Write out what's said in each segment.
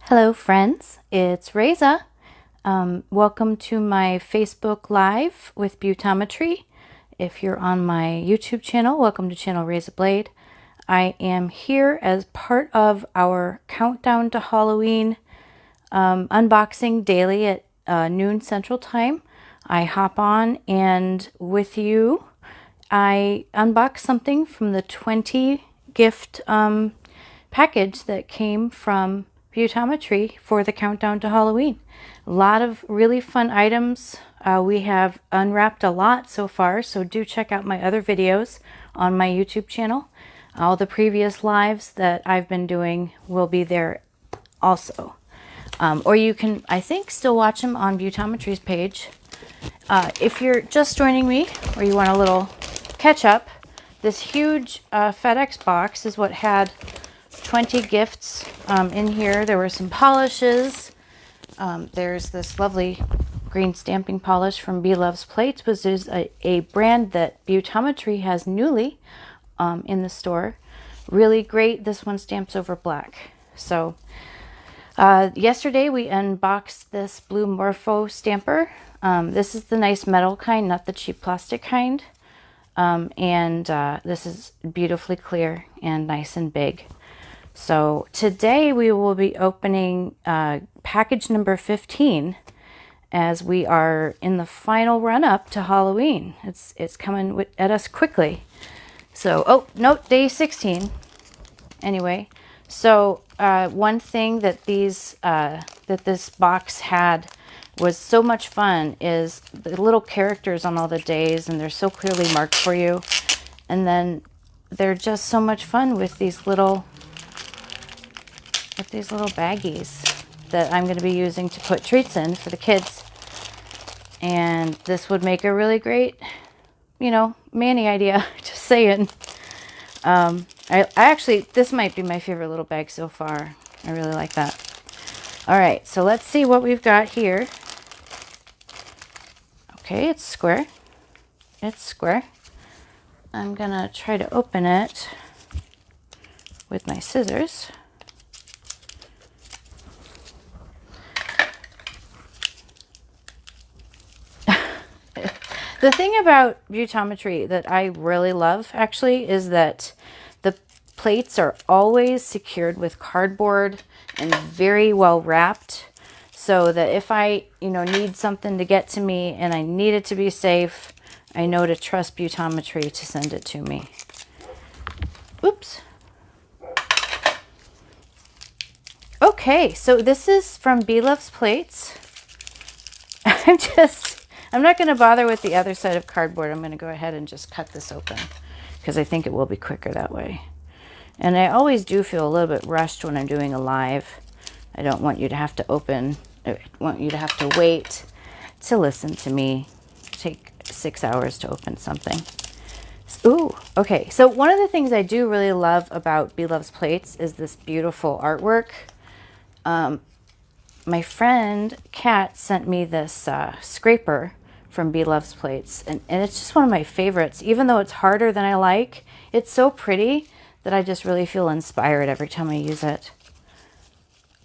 Hello friends, it's Reza. Welcome to my Facebook Live with Beautometry. If you're on my YouTube channel, welcome to channel Reza Blade. I am here as part of our countdown to Halloween unboxing daily at noon Central Time. I hop on and with you, I unbox something from the 20 gift package that came from Beautometry for the countdown to Halloween. A lot of really fun items. We have unwrapped a lot so far, so do check out my other videos on my YouTube channel. All the previous lives that I've been doing will be there also. Or you can, I think, still watch them on Beautometry's page. If you're just joining me or you want a little catch up, this huge FedEx box is what had 20 gifts in here. There were some polishes. There's this lovely green stamping polish from Bee Loves Plates, which is a brand that Beautometry has newly in the store. Really great. This one stamps over black. So yesterday we unboxed this blue Morpho stamper. This is the nice metal kind, not the cheap plastic kind. This is beautifully clear and nice and big. So today we will be opening package number 15 as we are in the final run up to Halloween. It's coming at us quickly. So, oh, no, day 16. Anyway, so one thing that this box had was so much fun is the little characters on all the days, and they're so clearly marked for you. And then they're just so much fun with these little baggies that I'm going to be using to put treats in for the kids. And this would make a really great, Manny idea, just saying. I actually, this might be my favorite little bag so far. I really like that. All right, so let's see what we've got here. Okay, it's square. It's square. I'm gonna try to open it with my scissors. The thing about Beautometry that I really love, actually, is that the plates are always secured with cardboard and very well wrapped, so that if I, need something to get to me and I need it to be safe, I know to trust Beautometry to send it to me. Oops. Okay, so this is from Bee Loves Plates. I'm not going to bother with the other side of cardboard. I'm going to go ahead and just cut this open because I think it will be quicker that way. And I always do feel a little bit rushed when I'm doing a live. I don't want you to have to wait to listen to me take 6 hours to open something. Ooh, okay. So one of the things I do really love about Bee Loves Plates is this beautiful artwork. My friend Kat sent me this scraper from Bee Loves Plates, and it's just one of my favorites. Even though it's harder than I like, it's so pretty that I just really feel inspired every time I use it.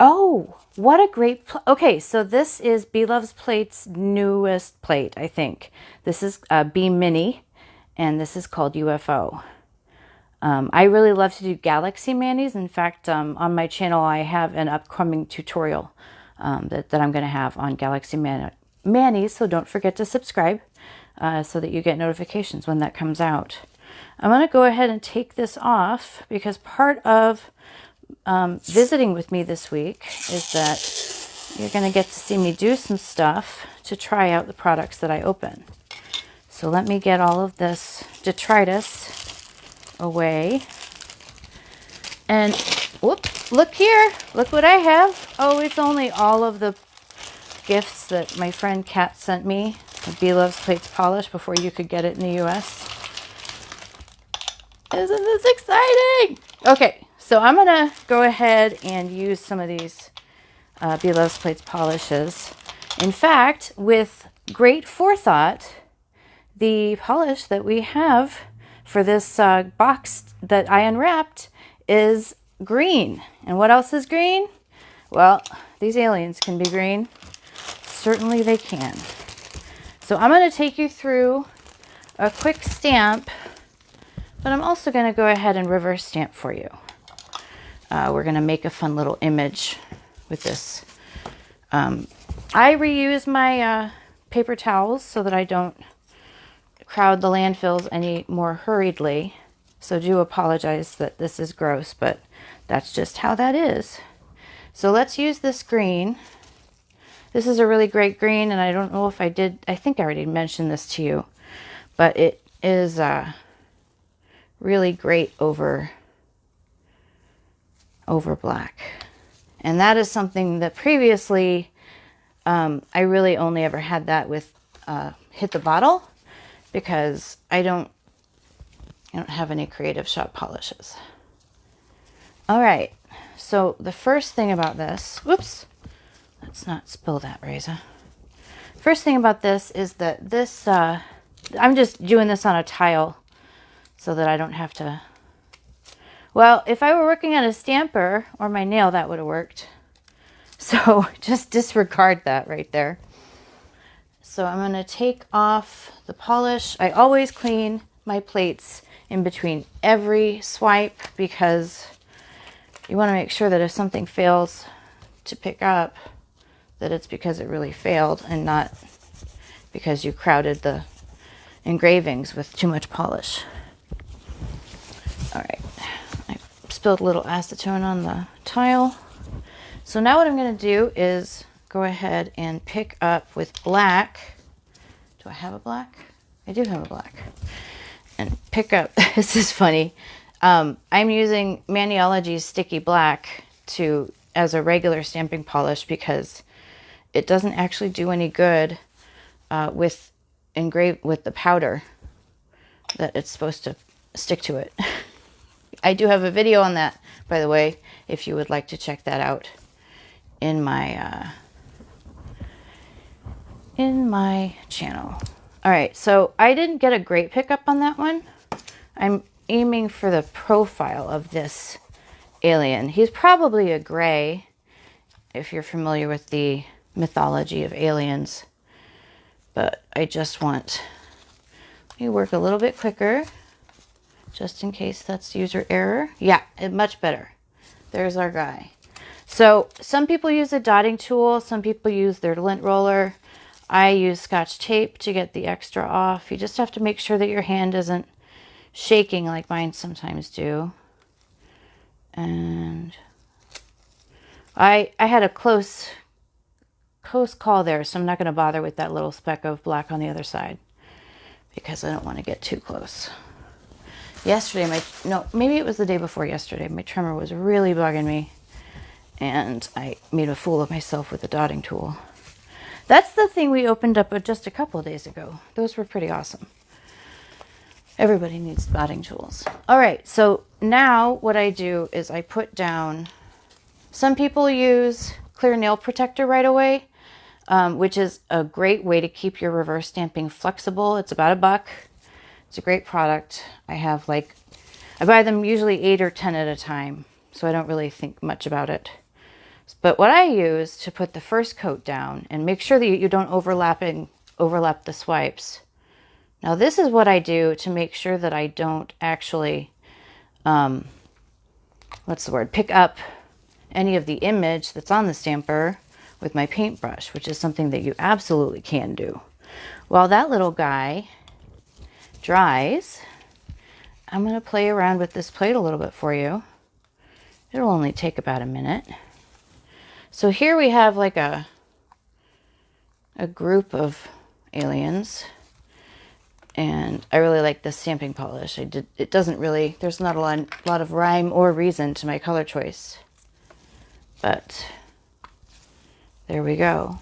Oh, what a great okay, so this is Bee Loves Plates' newest plate, I think. This is Bee Mini, and this is called UFO. I really love to do galaxy manis. In fact, on my channel I have an upcoming tutorial that I'm going to have on galaxy manis, so don't forget to subscribe so that you get notifications when that comes out. I'm going to go ahead and take this off because part of visiting with me this week is that you're going to get to see me do some stuff to try out the products that I open. So let me get all of this detritus away. And whoop, look here. Look what I have. Oh, it's only all of the gifts that my friend Kat sent me. The Bee Loves Plates polish before you could get it in the US. Isn't this exciting? Okay, so I'm going to go ahead and use some of these Bee Loves Plates polishes. In fact, with great forethought, the polish that we have for this box that I unwrapped is green. And what else is green? Well, these aliens can be green. Certainly they can. So I'm going to take you through a quick stamp, but I'm also going to go ahead and reverse stamp for you. We're going to make a fun little image with this. I reuse my paper towels so that I don't crowd the landfills any more hurriedly. So do apologize that this is gross, but that's just how that is. So let's use this green. This is a really great green, and I don't know if I did, I think I already mentioned this to you, but it is really great over black. And that is something that previously I really only ever had that with Hit the Bottle, because I don't have any Creative Shop polishes. All right, so the first thing about this, whoops, let's not spill that, Reza. First thing about this is that this, I'm just doing this on a tile so that I don't have to, well, if I were working on a stamper or my nail, that would have worked. So just disregard that right there. So I'm going to take off the polish. I always clean my plates in between every swipe, because you want to make sure that if something fails to pick up, that it's because it really failed and not because you crowded the engravings with too much polish. All right, I spilled a little acetone on the tile. So now what I'm going to do is go ahead and pick up with black. Do I have a black? I do have a black. And pick up, this is funny. I'm using Maniology's Sticky Black as a regular stamping polish, because it doesn't actually do any good with the powder that it's supposed to stick to it. I do have a video on that, by the way, if you would like to check that out in my channel. All right, so I didn't get a great pickup on that one. I'm aiming for the profile of this alien. He's probably a gray, if you're familiar with the mythology of aliens. But I just want to work a little bit quicker, just in case that's user error. Yeah, much better. There's our guy. So some people use a dotting tool. Some people use their lint roller. I use Scotch tape to get the extra off. You just have to make sure that your hand isn't shaking like mine sometimes do. And I had a close call there, so I'm not going to bother with that little speck of black on the other side, because I don't want to get too close. Yesterday, maybe it was the day before yesterday, my tremor was really bugging me, and I made a fool of myself with the dotting tool. That's the thing we opened up just a couple of days ago. Those were pretty awesome. Everybody needs dotting tools. All right, so now what I do is I put down, some people use clear nail protector right away, which is a great way to keep your reverse stamping flexible. It's about $1. It's a great product. I buy them usually 8 or 10 at a time, so I don't really think much about it. But what I use to put the first coat down and make sure that you don't overlap the swipes. Now this is what I do to make sure that I don't actually, pick up any of the image that's on the stamper with my paintbrush, which is something that you absolutely can do. While that little guy dries, I'm going to play around with this plate a little bit for you. It'll only take about a minute. So here we have like a group of aliens, and I really like this stamping polish. It doesn't really, there's not a lot of rhyme or reason to my color choice, but there we go.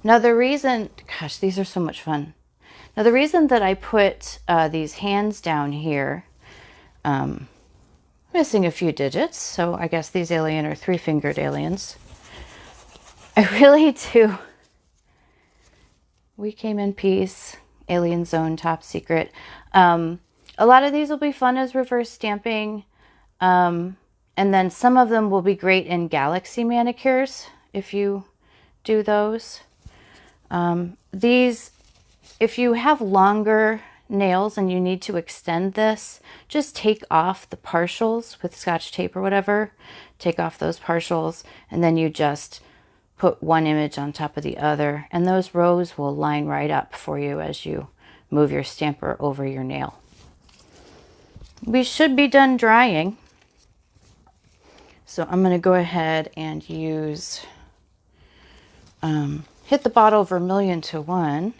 Now the reason, gosh, these are so much fun. Now the reason that I put these hands down here, missing a few digits, so I guess these alien are 3-fingered aliens. I really do. We Came in Peace, Alien Zone, Top Secret. A lot of these will be fun as reverse stamping. And then some of them will be great in Galaxy manicures if you do those. These, if you have longer nails and you need to extend this, just take off the partials with Scotch tape or whatever. Take off those partials, and then you just put one image on top of the other, and those rows will line right up for you as you move your stamper over your nail. We should be done drying. So I'm going to go ahead and use, hit the bottle vermilion to 1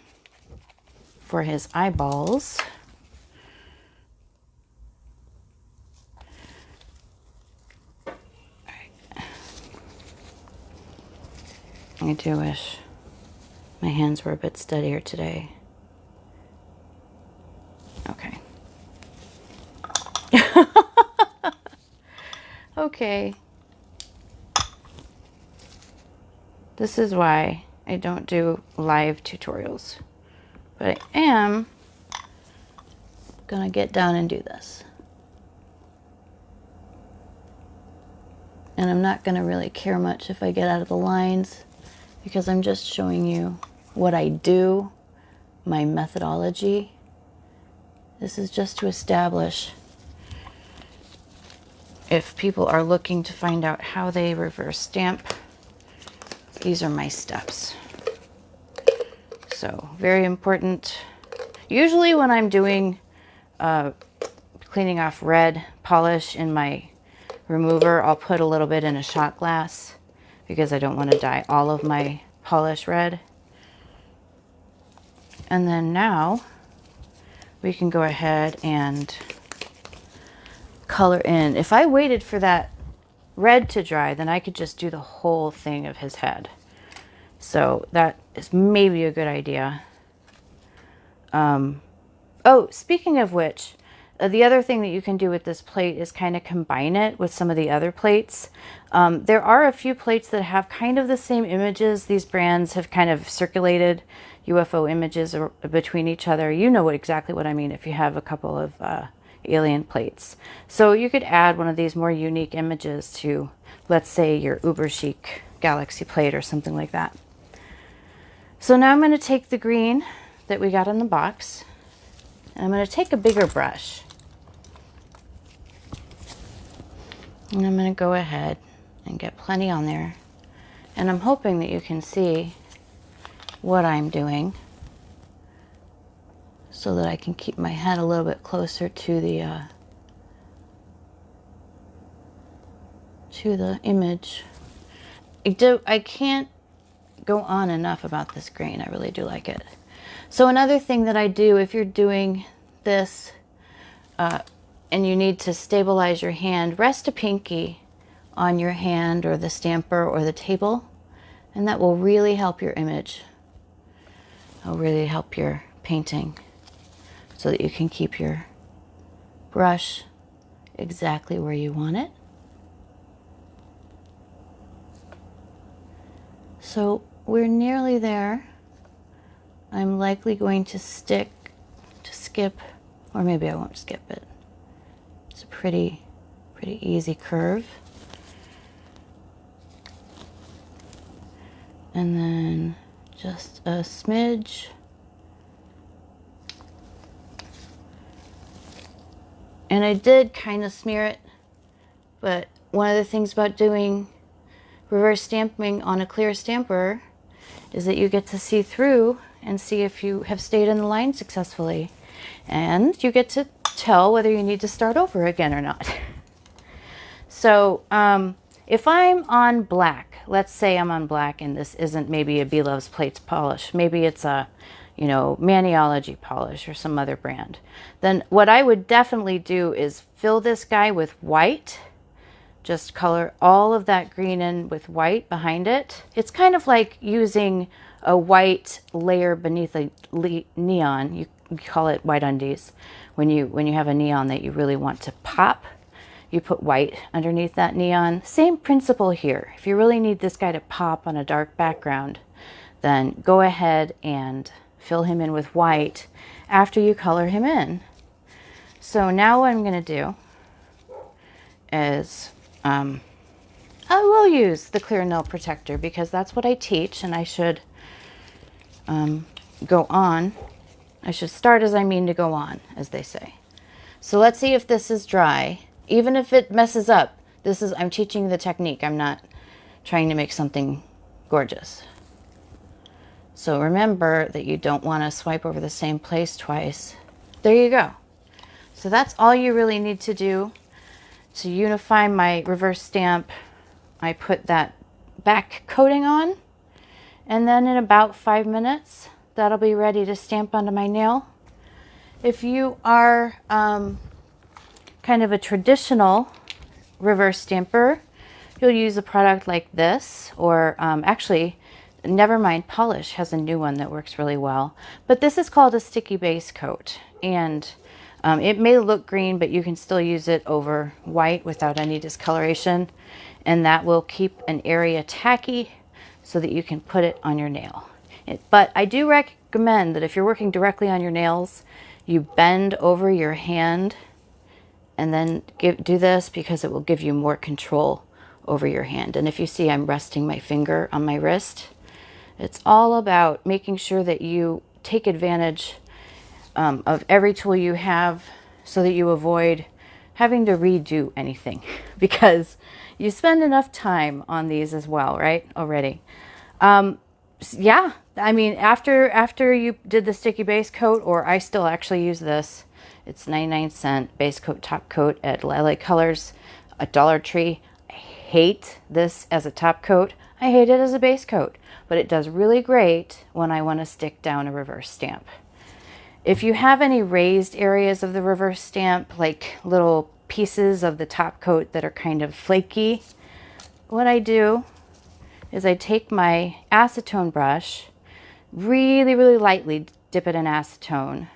for his eyeballs. I do wish my hands were a bit steadier today. Okay. Okay. This is why I don't do live tutorials. But I am gonna get down and do this. And I'm not gonna really care much if I get out of the lines, because I'm just showing you what I do, my methodology. This is just to establish if people are looking to find out how they reverse stamp. These are my steps. So very important. Usually when I'm doing cleaning off red polish in my remover, I'll put a little bit in a shot glass because I don't want to dye all of my polish red. And then now we can go ahead and color in. If I waited for that red to dry, then I could just do the whole thing of his head. So that is maybe a good idea. Oh, speaking of which, the other thing that you can do with this plate is kind of combine it with some of the other plates. There are a few plates that have kind of the same images. These brands have kind of circulated UFO images between each other. You know exactly what I mean if you have a couple of alien plates. So you could add one of these more unique images to, let's say, your uber chic Galaxy plate or something like that. So now I'm going to take the green that we got in the box, and I'm going to take a bigger brush, and I'm going to go ahead and get plenty on there, and I'm hoping that you can see what I'm doing so that I can keep my head a little bit closer to the image. I can't go on enough about this green. I really do like it. So another thing that I do, if you're doing this and you need to stabilize your hand, rest a pinky on your hand or the stamper or the table, and that will really help your image. It'll really help your painting so that you can keep your brush exactly where you want it. So we're nearly there. I'm likely going to skip, or maybe I won't skip it. It's a pretty easy curve. And then just a smidge. And I did kind of smear it, but one of the things about doing reverse stamping on a clear stamper is that you get to see through and see if you have stayed in the line successfully. And you get to tell whether you need to start over again or not. So if I'm on black, let's say I'm on black and this isn't maybe a Be Loves Plates polish, maybe it's a, you know, Maniology polish or some other brand, then what I would definitely do is fill this guy with white. Just color all of that green in with white behind it. It's kind of like using a white layer beneath a neon. You call it white undies. When you have a neon that you really want to pop, you put white underneath that neon. Same principle here. If you really need this guy to pop on a dark background, then go ahead and fill him in with white after you color him in. So now what I'm going to do is I will use the clear nail protector because that's what I teach, and I should go on. I should start as I mean to go on, as they say. So let's see if this is dry. Even if it messes up, I'm teaching the technique. I'm not trying to make something gorgeous. So remember that you don't want to swipe over the same place twice. There you go. So that's all you really need to do to unify my reverse stamp. I put that back coating on, and then in about 5 minutes, that'll be ready to stamp onto my nail. If you are kind of a traditional reverse stamper, you'll use a product like this, or actually, Nevermind Polish has a new one that works really well. But this is called a sticky base coat, and it may look green, but you can still use it over white without any discoloration, and that will keep an area tacky so that you can put it on your nail. But I do recommend that if you're working directly on your nails, you bend over your hand and then do this, because it will give you more control over your hand. And if you see, I'm resting my finger on my wrist. It's all about making sure that you take advantage of every tool you have so that you avoid having to redo anything, because you spend enough time on these as well, right? Already. Yeah, I mean, after you did the sticky base coat, or I still actually use this, it's 99-cent base coat, top coat at LA Colors at Dollar Tree. I hate this as a top coat. I hate it as a base coat, but it does really great when I want to stick down a reverse stamp. If you have any raised areas of the reverse stamp, like little pieces of the top coat that are kind of flaky, what I do is I take my acetone brush, really, really lightly dip it in acetone,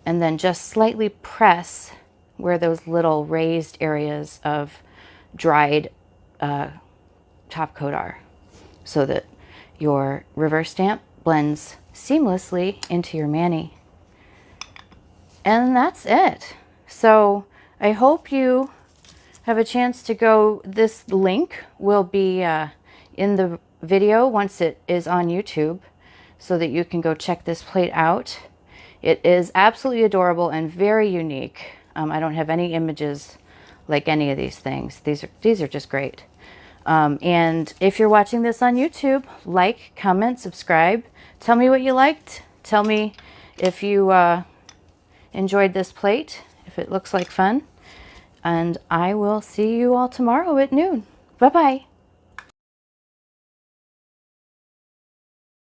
and then just slightly press where those little raised areas of dried top coat are, so that your reverse stamp blends seamlessly into your mani. And that's it. So I hope you have a chance to go. This link will be in the video once it is on YouTube, so that you can go check this plate out. It is absolutely adorable and very unique. I don't have any images like any of these things. These are just great. And if you're watching this on YouTube, like, comment, subscribe. Tell me what you liked. Tell me if you enjoyed this plate, if it looks like fun. And I will see you all tomorrow at noon. Bye-bye.